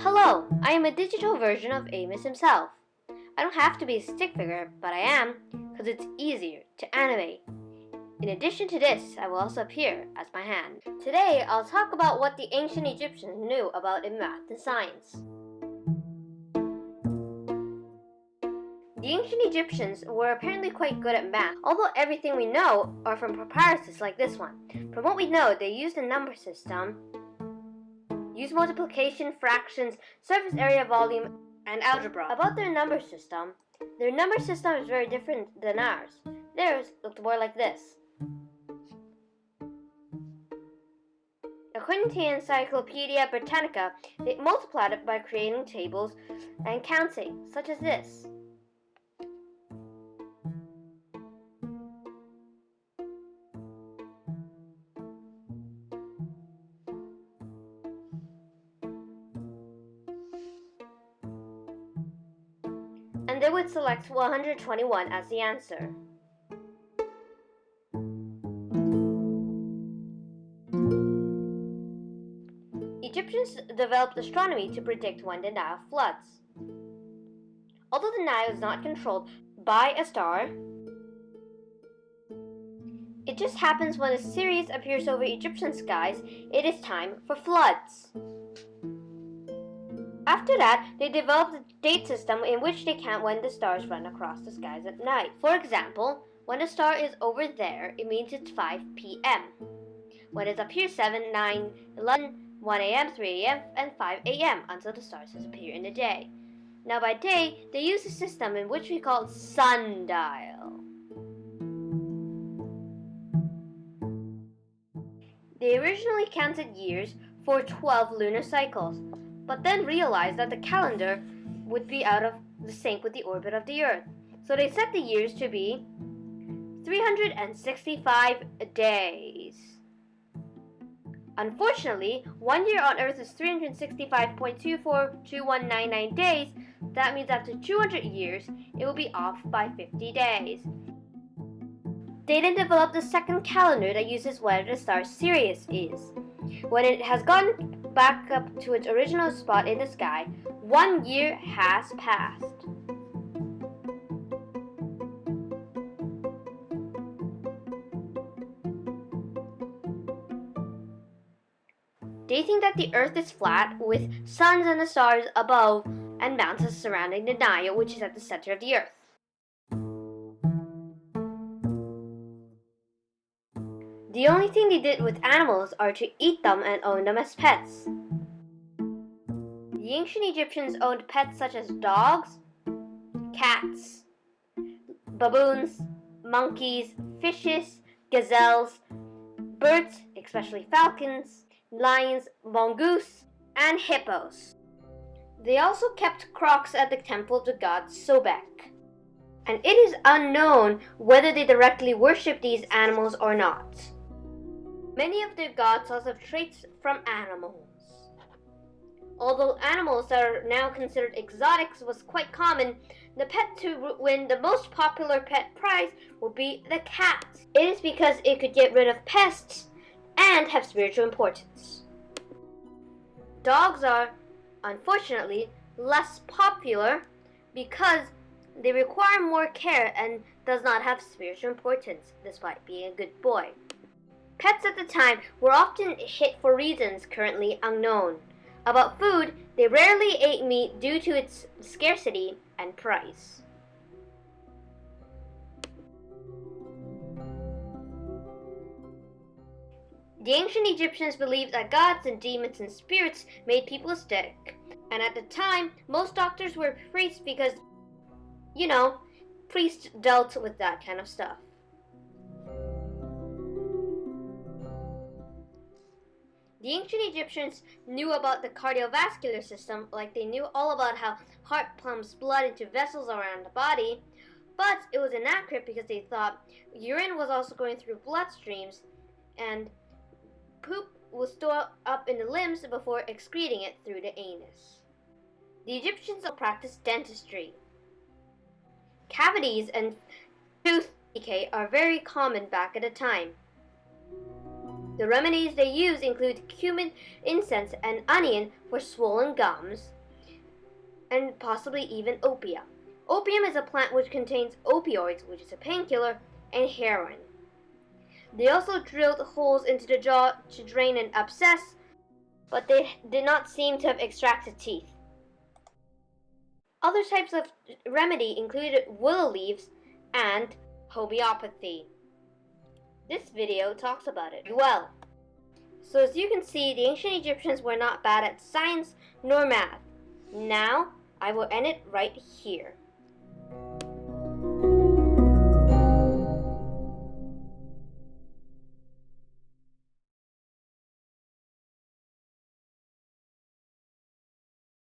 Hello, I am a digital version of Amos himself. I don't have to be a stick figure, but I am, because it's easier to animate. In addition to this, I will also appear as my hand. Today, I'll talk about what the ancient Egyptians knew about in math and science. The ancient Egyptians were apparently quite good at math, although everything we know are from papyruses like this one. From what we know, they used a number system, used multiplication, fractions, surface area, volume, and algebra. About their number system is very different than ours. Theirs looked more like this. According to the Encyclopedia Britannica, they multiplied it by creating tables and counting, such as this. And they would select 121 as the answer. Egyptians developed astronomy to predict when the Nile floods. Although the Nile is not controlled by a star, it just happens when a Sirius appears over Egyptian skies, it is time for floods. After that, they developed a date system in which they count when the stars run across the skies at night. For example, when a star is over there, it means it's 5 p.m. When it's up here, 7, 9, 11, 1 a.m., 3 a.m., and 5 a.m. until the stars disappear in the day. Now by day, they use a system in which we call sundial. They originally counted years for 12 lunar cycles, but then realized that the calendar would be out of the sync with the orbit of the Earth. So they set the years to be 365 days. Unfortunately, 1 year on Earth is 365.242199 days. That means after 200 years, it will be off by 50 days. They then developed a second calendar that uses where the star Sirius is. When it has gone back up to its original spot in the sky, 1 year has passed. They think that the Earth is flat, with suns and the stars above and mountains surrounding the Nile, which is at the center of the Earth. The only thing they did with animals are to eat them and own them as pets. The ancient Egyptians owned pets such as dogs, cats, baboons, monkeys, fishes, gazelles, birds, especially falcons, lions, mongoose, and hippos. They also kept crocs at the temple of the god Sobek, and it is unknown whether they directly worship these animals or not. Many of their gods also have traits from animals. Although animals that are now considered exotics was quite common, the pet to win the most popular pet prize will be the cat. It is because it could get rid of pests and have spiritual importance. Dogs are, unfortunately, less popular because they require more care and does not have spiritual importance despite being a good boy. Pets at the time were often hit for reasons currently unknown. About food, they rarely ate meat due to its scarcity and price. The ancient Egyptians believed that gods and demons and spirits made people sick. And at the time, most doctors were priests because, priests dealt with that kind of stuff. The ancient Egyptians knew about the cardiovascular system, like they knew all about how heart pumps blood into vessels around the body, but it was inaccurate because they thought urine was also going through bloodstreams and poop was stored up in the limbs before excreting it through the anus. The Egyptians also practiced dentistry. Cavities and tooth decay are very common back at the time. The remedies they use include cumin, incense, and onion for swollen gums, and possibly even opium. Opium is a plant which contains opioids, which is a painkiller, and heroin. They also drilled holes into the jaw to drain an abscess, but they did not seem to have extracted teeth. Other types of remedy included willow leaves and homeopathy. This video talks about it well. So as you can see, the ancient Egyptians were not bad at science nor math. Now, I will end it right here.